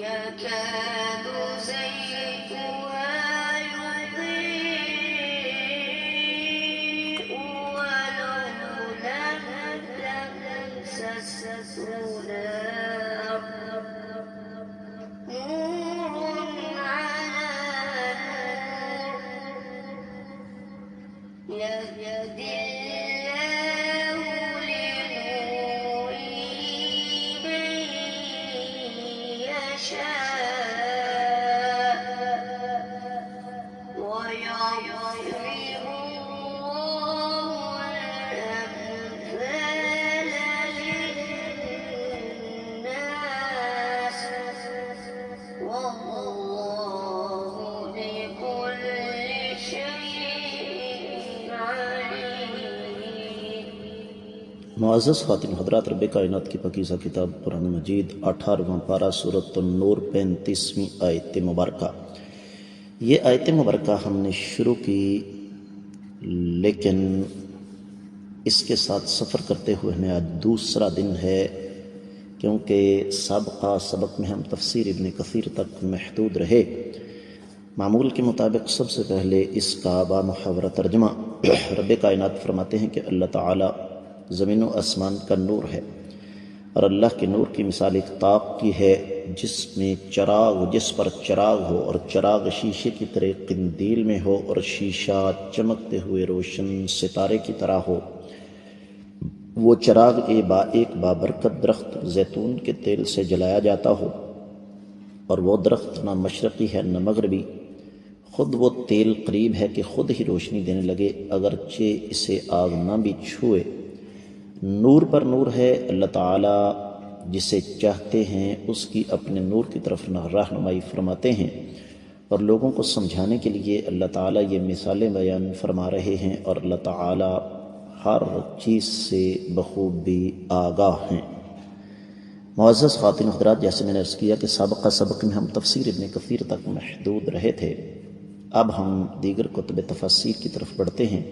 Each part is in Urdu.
يا معزز خواتین حضرات، رب کائنات کی پاکیزہ کتاب قرآن مجید 18واں پارہ سورۃ النور 35ویں آیت مبارکہ۔ یہ آیت مبارکہ ہم نے شروع کی، لیکن اس کے ساتھ سفر کرتے ہوئے ہمیں آج دوسرا دن ہے، کیونکہ سابقہ سبق میں ہم تفسیر ابن کثیر تک محدود رہے۔ معمول کے مطابق سب سے پہلے اس کا بامحاورہ ترجمہ۔ رب کائنات فرماتے ہیں کہ اللہ تعالیٰ زمین و آسمان کا نور ہے، اور اللہ کے نور کی مثال ایک طاق کی ہے جس میں جس پر چراغ ہو، اور چراغ شیشے کی طرح قندیل میں ہو، اور شیشہ چمکتے ہوئے روشن ستارے کی طرح ہو۔ وہ چراغ ایک بابرکت درخت زیتون کے تیل سے جلایا جاتا ہو، اور وہ درخت نہ مشرقی ہے نہ مغربی، خود وہ تیل قریب ہے کہ خود ہی روشنی دینے لگے، اگرچہ اسے آگ نہ بھی چھوئے۔ نور پر نور ہے، اللہ تعالیٰ جسے چاہتے ہیں اس کی اپنے نور کی طرف رہنمائی فرماتے ہیں، اور لوگوں کو سمجھانے کے لیے اللہ تعالیٰ یہ مثالیں بیان فرما رہے ہیں، اور اللہ تعالیٰ ہر چیز سے بخوبی آگاہ ہیں۔ معزز خواتین و حضرات، جیسے میں نے عرض کیا کہ سابقہ سبق میں ہم تفسیر ابن کثیر تک محدود رہے تھے، اب ہم دیگر کتب تفاسیر کی طرف بڑھتے ہیں۔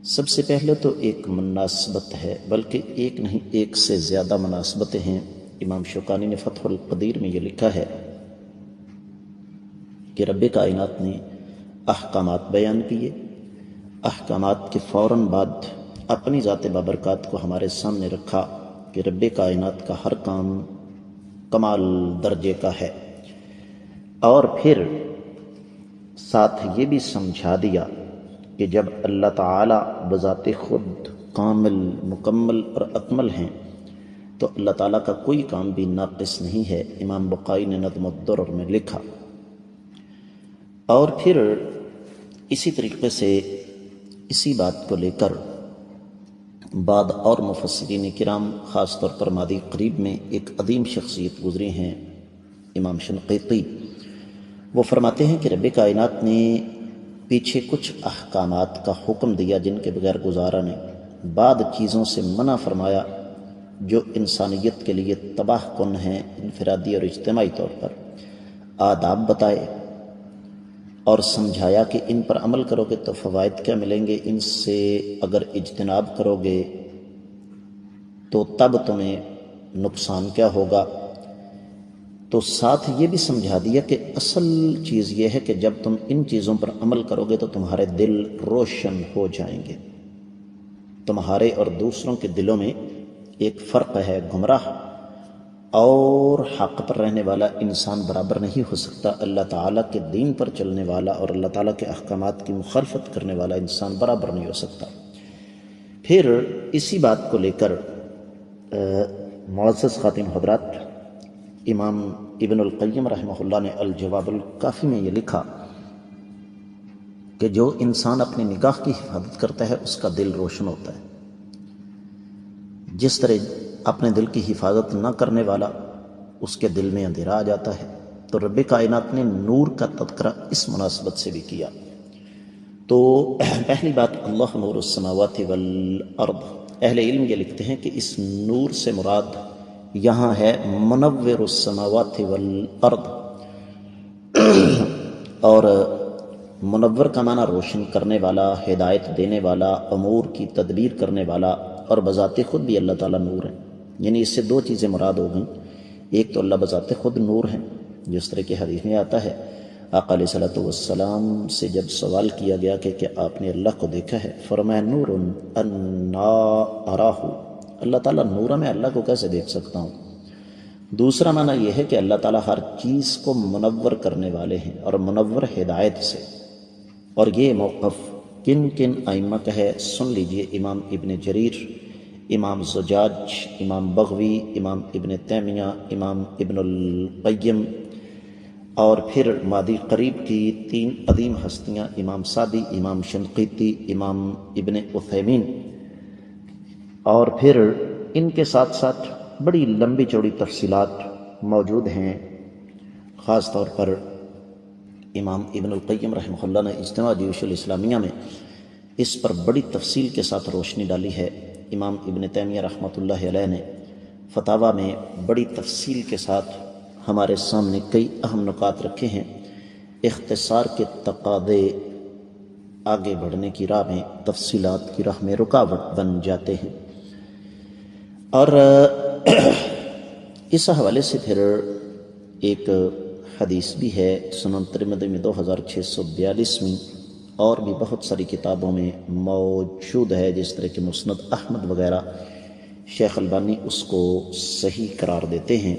سب سے پہلے تو ایک مناسبت ہے، بلکہ ایک نہیں ایک سے زیادہ مناسبتیں ہیں۔ امام شوکانی نے فتح القدیر میں یہ لکھا ہے کہ رب کائنات نے احکامات بیان کیے، احکامات کے فوراً بعد اپنی ذات بابرکات کو ہمارے سامنے رکھا کہ رب کائنات کا ہر کام کمال درجے کا ہے، اور پھر ساتھ یہ بھی سمجھا دیا کہ جب اللہ تعالیٰ بذات خود کامل، مکمل اور اکمل ہیں تو اللہ تعالیٰ کا کوئی کام بھی ناقص نہیں ہے۔ امام بقائی نے نظم الدرر میں لکھا۔ اور پھر اسی طریقے سے اسی بات کو لے کر بعد اور مفسرین کرام، خاص طور پر ماضی قریب میں ایک عظیم شخصیت گزری ہیں، امام شنقیطی، وہ فرماتے ہیں کہ رب کائنات نے پیچھے کچھ احکامات کا حکم دیا جن کے بغیر گزارا نہیں، بعد چیزوں سے منع فرمایا جو انسانیت کے لیے تباہ کن ہیں انفرادی اور اجتماعی طور پر، آداب بتائے اور سمجھایا کہ ان پر عمل کرو گے تو فوائد کیا ملیں گے، ان سے اگر اجتناب کرو گے تو تب تمہیں نقصان کیا ہوگا۔ تو ساتھ یہ بھی سمجھا دیا کہ اصل چیز یہ ہے کہ جب تم ان چیزوں پر عمل کرو گے تو تمہارے دل روشن ہو جائیں گے۔ تمہارے اور دوسروں کے دلوں میں ایک فرق ہے، گمراہ اور حق پر رہنے والا انسان برابر نہیں ہو سکتا، اللہ تعالیٰ کے دین پر چلنے والا اور اللہ تعالیٰ کے احکامات کی مخالفت کرنے والا انسان برابر نہیں ہو سکتا۔ پھر اسی بات کو لے کر معزز خواتین حضرات، امام ابن القیم رحمہ اللہ نے الجواب الکافی میں یہ لکھا کہ جو انسان اپنی نگاہ کی حفاظت کرتا ہے اس کا دل روشن ہوتا ہے، جس طرح اپنے دل کی حفاظت نہ کرنے والا اس کے دل میں اندھیرا آ جاتا ہے۔ تو رب کائنات نے نور کا تذکرہ اس مناسبت سے بھی کیا۔ تو پہلی بات، اللہ نور السماوات والارض، اہل علم یہ لکھتے ہیں کہ اس نور سے مراد یہاں ہے منور السماوات والارض، اور منور کا معنی روشن کرنے والا، ہدایت دینے والا، امور کی تدبیر کرنے والا، اور بذات خود بھی اللہ تعالیٰ نور ہے۔ یعنی اس سے دو چیزیں مراد ہو گئیں، ایک تو اللہ بذات خود نور ہے، جس طرح کی حدیث میں آتا ہے، آقا علیہ الصلوۃ والسلام سے جب سوال کیا گیا کہ کیا آپ نے اللہ کو دیکھا ہے، فرمایا نور انا اراہ، اللہ تعالیٰ نور میں اللہ کو کیسے دیکھ سکتا ہوں؟ دوسرا معنی یہ ہے کہ اللہ تعالیٰ ہر چیز کو منور کرنے والے ہیں اور منور ہدایت سے. اور یہ موقف کن کن ائمہ کا ہے سن لیجئے. امام ابن جریر، امام زجاج، امام بغوی، امام ابن تیمیہ، امام ابن القیم، اور پھر ماضی قریب کی 3 عظیم ہستیاں امام سعدی، امام شنقیطی، امام ابن عثیمین، اور پھر ان کے ساتھ ساتھ بڑی لمبی چوڑی تفصیلات موجود ہیں. خاص طور پر امام ابن القیم رحمہ اللہ نے اجتماع جیوش الاسلامیہ میں اس پر بڑی تفصیل کے ساتھ روشنی ڈالی ہے. امام ابن تیمیہ رحمۃ اللہ علیہ نے فتاویٰ میں بڑی تفصیل کے ساتھ ہمارے سامنے کئی اہم نکات رکھے ہیں. اختصار کے تقاضے آگے بڑھنے کی راہ میں، تفصیلات کی راہ میں رکاوٹ بن جاتے ہیں. اور اس حوالے سے پھر ایک حدیث بھی ہے سنن ترمذی میں 2642، اور بھی بہت ساری کتابوں میں موجود ہے جس طرح کہ مسند احمد وغیرہ. شیخ البانی اس کو صحیح قرار دیتے ہیں.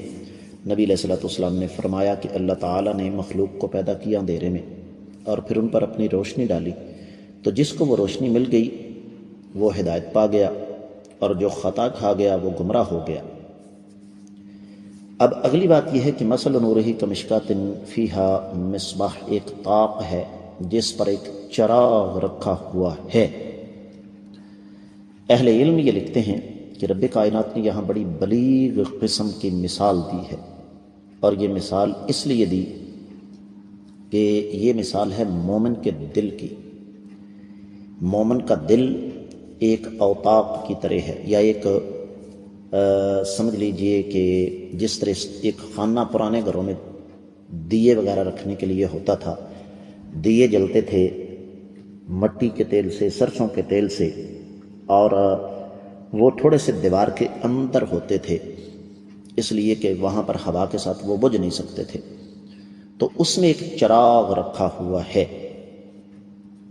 نبی علیہ الصلوۃ والسلام نے فرمایا کہ اللہ تعالیٰ نے مخلوق کو پیدا کیا اندھیرے میں اور پھر ان پر اپنی روشنی ڈالی، تو جس کو وہ روشنی مل گئی وہ ہدایت پا گیا، اور جو خطا کھا گیا وہ گمراہ ہو گیا. اب اگلی بات یہ ہے کہ مثل نورہ کمشکات فیہا مصباح، ایک طاق ہے جس پر ایک چراغ رکھا ہوا ہے. اہل علم یہ لکھتے ہیں کہ رب کائنات نے یہاں بڑی بلیغ قسم کی مثال دی ہے، اور یہ مثال اس لیے دی کہ یہ مثال ہے مومن کے دل کی. مومن کا دل ایک اوطاق کی طرح ہے، یا ایک سمجھ لیجئے کہ جس طرح ایک خانہ پرانے گھروں میں دیے وغیرہ رکھنے کے لیے ہوتا تھا. دیے جلتے تھے مٹی کے تیل سے، سرسوں کے تیل سے، اور وہ تھوڑے سے دیوار کے اندر ہوتے تھے اس لیے کہ وہاں پر ہوا کے ساتھ وہ بجھ نہیں سکتے تھے. تو اس میں ایک چراغ رکھا ہوا ہے،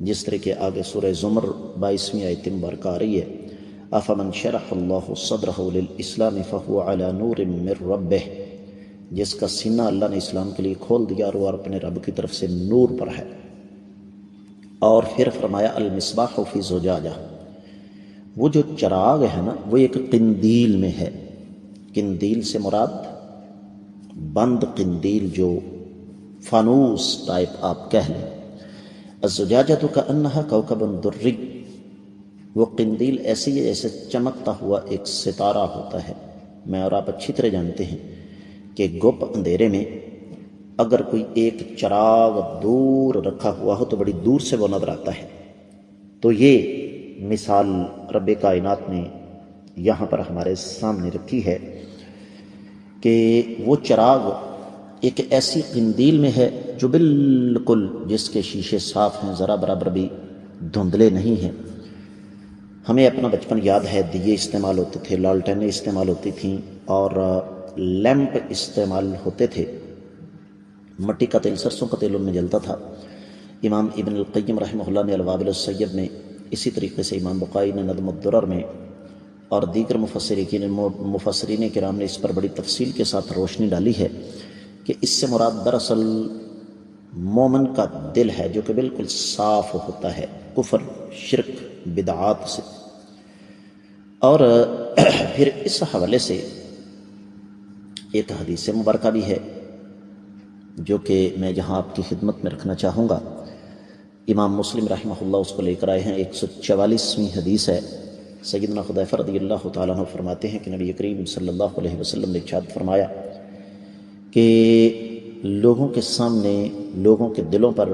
جس طرح کہ آگے سورہ زمر 22ویں آیت مبارکہ آ رہی ہے، افمن شرح اللہ صدرہ للاسلام فہو علی نور من ربہ، جس کا سینہ اللہ نے اسلام کے لیے کھول دیا اور وہ اپنے رب کی طرف سے نور پر ہے. اور پھر فرمایا المصباح فی زجاجہ، وہ جو چراغ ہے نا وہ ایک قندیل میں ہے. قندیل سے مراد بند قندیل، جو فانوس ٹائپ آپ کہہ لیں. الزجاجۃ کأنہا کوکب دری، وہ قندیل ایسے ہی ایسے چمکتا ہوا ایک ستارہ ہوتا ہے. میں اور آپ اچھی طرح جانتے ہیں کہ گپ اندھیرے میں اگر کوئی ایک چراغ دور رکھا ہوا ہو تو بڑی دور سے وہ نظر آتا ہے. تو یہ مثال رب کائنات نے یہاں پر ہمارے سامنے رکھی ہے کہ وہ چراغ ایک ایسی قندیل میں ہے جو بالکل جس کے شیشے صاف ہیں، ذرا برابر بھی دھندلے نہیں ہیں. ہمیں اپنا بچپن یاد ہے، دیے استعمال ہوتے تھے، لالٹینیں استعمال ہوتی تھیں، اور لیمپ استعمال ہوتے تھے. مٹی کا تیل، سرسوں کا تیل ان میں جلتا تھا. امام ابن القیم رحمہ اللہ نے الوابل السید میں، اسی طریقے سے امام بقائی نے نظم الدرر میں، اور دیگر مفسرین کرام نے اس پر بڑی تفصیل کے ساتھ روشنی ڈالی ہے کہ اس سے مراد دراصل مومن کا دل ہے جو کہ بالکل صاف ہوتا ہے کفر، شرک، بدعات سے. اور پھر اس حوالے سے ایک حدیث مبارکہ بھی ہے جو کہ میں یہاں آپ کی خدمت میں رکھنا چاہوں گا. امام مسلم رحمہ اللہ اس کو لے کر آئے ہیں. 144ویں حدیث ہے. سیدنا حذیفہ رضی اللہ تعالیٰ عنہ فرماتے ہیں کہ نبی کریم صلی اللہ علیہ وسلم نے ارشاد فرمایا کہ لوگوں کے سامنے، لوگوں کے دلوں پر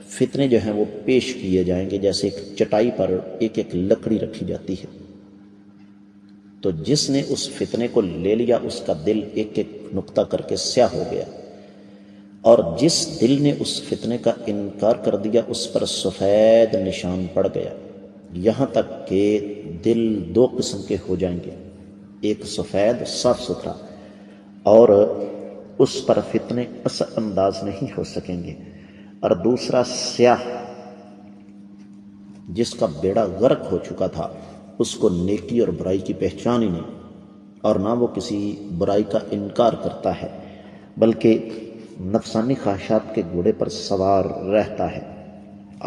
فتنے جو ہیں وہ پیش کیے جائیں گے جیسے ایک چٹائی پر ایک ایک لکڑی رکھی جاتی ہے. تو جس نے اس فتنے کو لے لیا اس کا دل ایک ایک نقطہ کر کے سیاہ ہو گیا، اور جس دل نے اس فتنے کا انکار کر دیا اس پر سفید نشان پڑ گیا. یہاں تک کہ دل 2 قسم کے ہو جائیں گے، ایک سفید صاف ستھرا، اور اس پر فتنے اثر انداز نہیں ہو سکیں گے، اور دوسرا سیاہ جس کا بیڑا غرق ہو چکا تھا اس کو نیکی اور برائی کی پہچان ہی نہیں، اور نہ وہ کسی برائی کا انکار کرتا ہے، بلکہ نفسانی خواہشات کے گھوڑے پر سوار رہتا ہے۔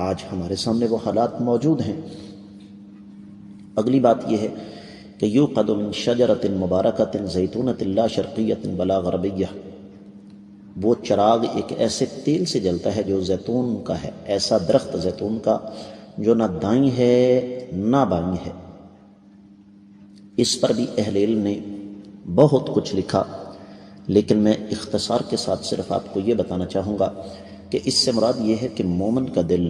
آج ہمارے سامنے وہ حالات موجود ہیں۔ اگلی بات یہ ہے کہ یوقد من شجرۃ مبارکۃ زیتونۃ لا شرقیۃ ولا غربیہ، وہ چراغ ایک ایسے تیل سے جلتا ہے جو زیتون کا ہے، ایسا درخت زیتون کا جو نہ دائیں ہے نہ بائیں ہے۔ اس پر بھی اہل علم نے بہت کچھ لکھا، لیکن میں اختصار کے ساتھ صرف آپ کو یہ بتانا چاہوں گا کہ اس سے مراد یہ ہے کہ مومن کا دل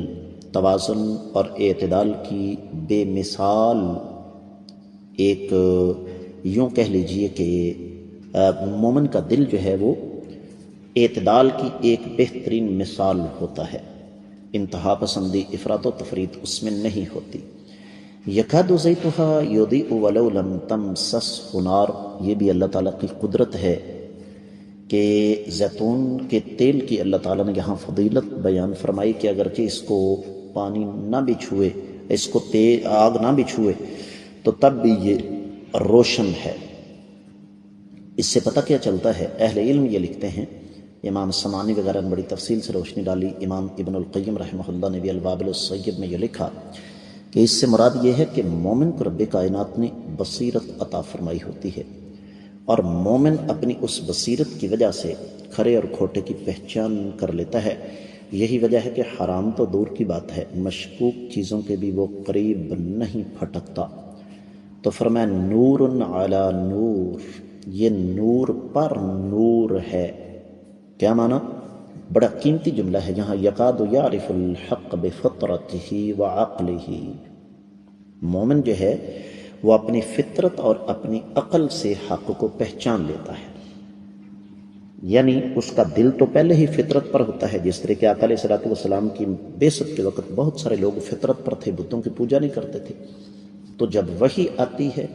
توازن اور اعتدال کی بے مثال ایک، یوں کہہ لیجئے کہ مومن کا دل جو ہے وہ اعتدال کی ایک بہترین مثال ہوتا ہے۔ انتہا پسندی، افراط و تفریط اس میں نہیں ہوتی۔ یکاد زیتھا یضیء ولو لم تمسسہ نار، یہ بھی اللہ تعالیٰ کی قدرت ہے کہ زیتون کے تیل کی اللہ تعالیٰ نے یہاں فضیلت بیان فرمائی کہ اگرچہ اس کو پانی نہ بھی چھوئے، اس کو آگ نہ بھی چھوئے تو تب بھی یہ روشن ہے۔ اس سے پتہ کیا چلتا ہے؟ اہل علم یہ لکھتے ہیں، امام سمعانی وغیرہ نے بڑی تفصیل سے روشنی ڈالی، امام ابن القیم رحمہ اللہ نے بھی الوابل الصیب میں یہ لکھا کہ اس سے مراد یہ ہے کہ مومن کو رب کائنات نے بصیرت عطا فرمائی ہوتی ہے، اور مومن اپنی اس بصیرت کی وجہ سے کھرے اور کھوٹے کی پہچان کر لیتا ہے۔ یہی وجہ ہے کہ حرام تو دور کی بات ہے، مشکوک چیزوں کے بھی وہ قریب نہیں پھٹکتا۔ تو فرمایا نور علی نور، یہ نور پر نور ہے۔ کیا معنی؟ بڑا قیمتی جملہ ہے یہاں، یکاد یعرف الحق بفطرتہ وعقلہ، مومن جو ہے وہ اپنی فطرت اور اپنی عقل سے حق کو پہچان لیتا ہے، یعنی اس کا دل تو پہلے ہی فطرت پر ہوتا ہے۔ جس طرح کہ آقا علیہ السلام کی بعثت کے وقت بہت سارے لوگ فطرت پر تھے، بتوں کی پوجا نہیں کرتے تھے، تو جب وحی آتی ہے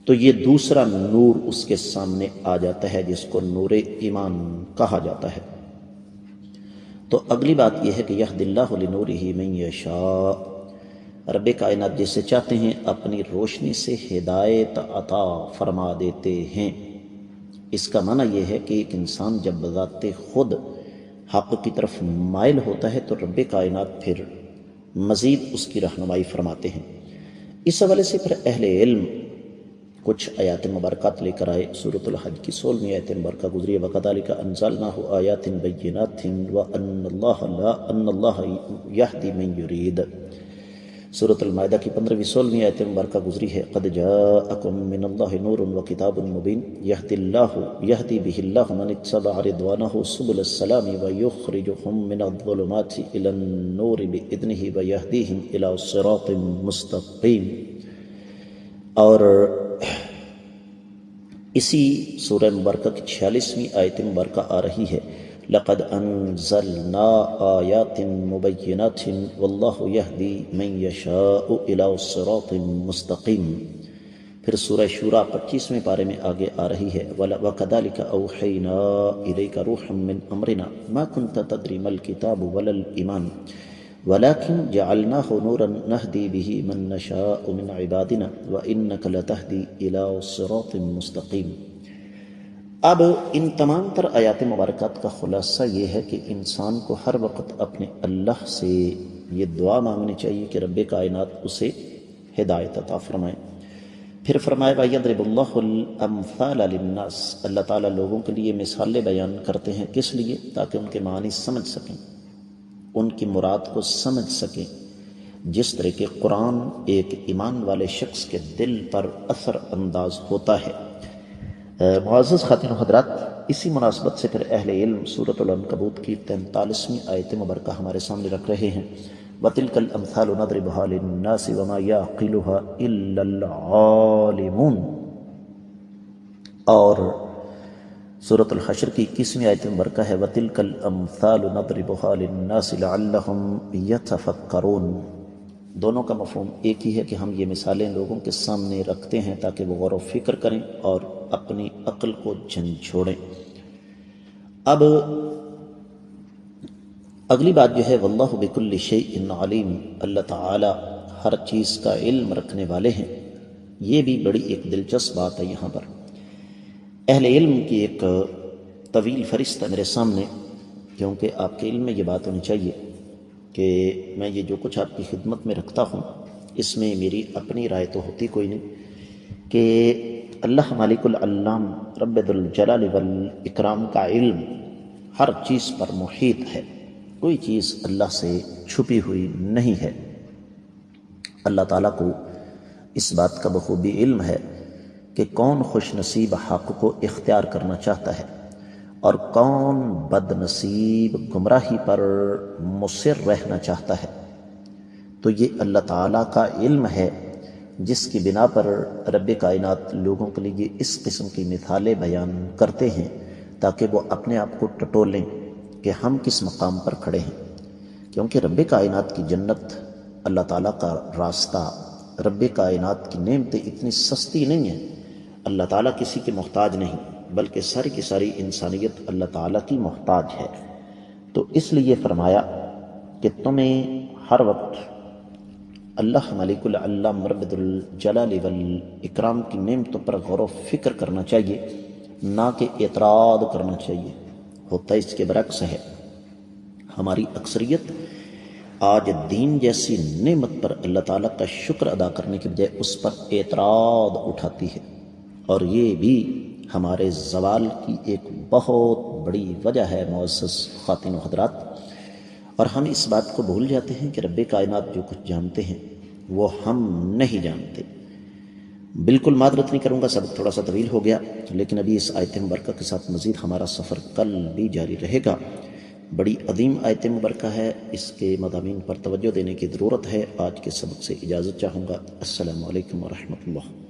تو یہ دوسرا نور اس کے سامنے آ جاتا ہے جس کو نور ایمان کہا جاتا ہے۔ تو اگلی بات یہ ہے کہ یہدی اللہ لنورہ من یشاء، رب کائنات جسے چاہتے ہیں اپنی روشنی سے ہدایت عطا فرما دیتے ہیں۔ اس کا معنی یہ ہے کہ ایک انسان جب بذات خود حق کی طرف مائل ہوتا ہے تو رب کائنات پھر مزید اس کی رہنمائی فرماتے ہیں۔ اس حوالے سے پھر اہل علم کچھ آیات مبارکات لے کر آئے۔ سورۃ الحج کی 16ویں آیت مبارکہ گزری ہے، وَكَذَلِكَ أَنزَلْنَاهُ آيَاتٍ بَيِّنَاتٍ وَأَنَّ اللَّهَ يَهْدِي مَن يُرِيدُ۔ سورۃ المائدہ کی 15ویں 16ویں آیت مبارکہ گزری ہے، قَدْ جَاءَكُم مِّنَ اللَّهِ نُورٌ وَكِتَابٌ مُّبِينٌ يَهْدِي بِهِ اللَّهُ مَنِ اتَّبَعَ رِضْوَانَهُ سُبُلَ السَّلَامِ وَيُخْرِجُهُم مِّنَ الظُّلُمَاتِ إِلَى النُّورِ بِإِذْنِهِ وَيَهْدِيهِمْ إِلَىٰ صِرَاطٍ مُّسْتَقِيمٍ۔ اور اسی سورہ مبارکہ کی 46ویں آیت مبارکہ آ رہی ہے، لَقَدْ أَنزَلْنَا آيَاتٍ مُبَيِّنَاتٍ وَاللَّهُ يَهْدِي مَن يَشَاءُ إِلَىٰ صِرَاطٍ مُّسْتَقِيمٍ۔ پھر سورہ شورى 25ویں پارے میں آگے آ رہی ہے، وَكَذَلِكَ أَوْحَيْنَا إِلَيْكَ رُوحًا مِّنْ أَمْرِنَا مَا كُنتَ تَدْرِي مَا الْكِتَابُ وَلَا الْإِيمَانُ وَلَكِنْ جَعَلْنَاهُ نُورًا نَهْدِي بِهِ مَن نَّشَاءُ مِنْ عِبَادِنَا وَإِنَّكَ لَتَهْدِي إِلَىٰ صِرَاطٍ مُّسْتَقِيمٍ۔ اب ان تمام تر آیات مبارکات کا خلاصہ یہ ہے کہ انسان کو ہر وقت اپنے اللہ سے یہ دعا مانگنی چاہیے کہ رب کائنات اسے ہدایت عطا فرمائے۔ پھر فرمایا وَيَضْرِبُ اللَّهُ الْأَمْثَالَ لِلنَّاسِ، اللہ تعالیٰ لوگوں کے لیے مثالیں بیان کرتے ہیں، کس لیے؟ تاکہ ان کے معنی سمجھ سکیں، ان کی مراد کو سمجھ سکیں۔ جس طرح کہ قرآن ایک ایمان والے شخص کے دل پر اثر انداز ہوتا ہے۔ معزز خواتین و حضرات، اسی مناسبت سے پھر اہل علم سورۃ العنکبوت کی 43ویں آیت مبارکہ ہمارے سامنے رکھ رہے ہیں، وَتِلْكَ الْأَمْثَالُ نَضْرِبُهَا لِلنَّاسِ وَمَا يَعْقِلُهَا إِلَّا الْعَالِمُونَ۔ اور سورۃ الحشر کی 21ویں آیت مبارکہ ہے، وَتِلْكَ الْأَمْثَالُ نَضْرِبُهَا لِلنَّاسِ لَعَلَّهُمْ يَتَفَكَّرُونَ۔ دونوں کا مفہوم ایک ہی ہے کہ ہم یہ مثالیں لوگوں کے سامنے رکھتے ہیں تاکہ وہ غور و فکر کریں اور اپنی عقل کو جھنجھوڑیں۔ اب اگلی بات جو ہے، واللہ بکل شیء علیم، اللہ تعالی ہر چیز کا علم رکھنے والے ہیں، یہ بھی بڑی ایک دلچسپ بات ہے۔ یہاں پر اہل علم کی ایک طویل فہرست ہے میرے سامنے، کیونکہ آپ کے علم میں یہ بات ہونی چاہیے کہ میں یہ جو کچھ آپ کی خدمت میں رکھتا ہوں اس میں میری اپنی رائے تو ہوتی کوئی نہیں، کہ اللہ مالک العلام رب ذوالجلال والاکرام کا علم ہر چیز پر محیط ہے، کوئی چیز اللہ سے چھپی ہوئی نہیں ہے۔ اللہ تعالیٰ کو اس بات کا بخوبی علم ہے کہ کون خوش نصیب حق کو اختیار کرنا چاہتا ہے اور کون بد نصیب گمراہی پر مصر رہنا چاہتا ہے۔ تو یہ اللہ تعالیٰ کا علم ہے جس کی بنا پر رب کائنات لوگوں کے لیے اس قسم کی مثالیں بیان کرتے ہیں تاکہ وہ اپنے آپ کو ٹٹولیں کہ ہم کس مقام پر کھڑے ہیں، کیونکہ رب کائنات کی جنت، اللہ تعالیٰ کا راستہ، رب کائنات کی نعمتیں اتنی سستی نہیں ہیں۔ اللہ تعالیٰ کسی کے محتاج نہیں، بلکہ ساری کی ساری انسانیت اللہ تعالیٰ کی محتاج ہے۔ تو اس لیے فرمایا کہ تمہیں ہر وقت اللہ مالک العلام رب ذوالجلال والاکرام کی نعمتوں پر غور و فکر کرنا چاہیے، نہ کہ اعتراض کرنا چاہیے۔ ہوتا اس کے برعکس ہے، ہماری اکثریت آج دین جیسی نعمت پر اللہ تعالیٰ کا شکر ادا کرنے کے بجائے اس پر اعتراض اٹھاتی ہے، اور یہ بھی ہمارے زوال کی ایک بہت بڑی وجہ ہے معزز خواتین و حضرات۔ اور ہم اس بات کو بھول جاتے ہیں کہ رب کائنات جو کچھ جانتے ہیں وہ ہم نہیں جانتے۔ بالکل معذرت نہیں کروں گا، سبق تھوڑا سا طویل ہو گیا، لیکن ابھی اس آیت مبارکہ کے ساتھ مزید ہمارا سفر کل بھی جاری رہے گا۔ بڑی عظیم آیت مبارکہ ہے، اس کے مضامین پر توجہ دینے کی ضرورت ہے۔ آج کے سبق سے اجازت چاہوں گا۔ السلام علیکم ورحمۃ اللہ۔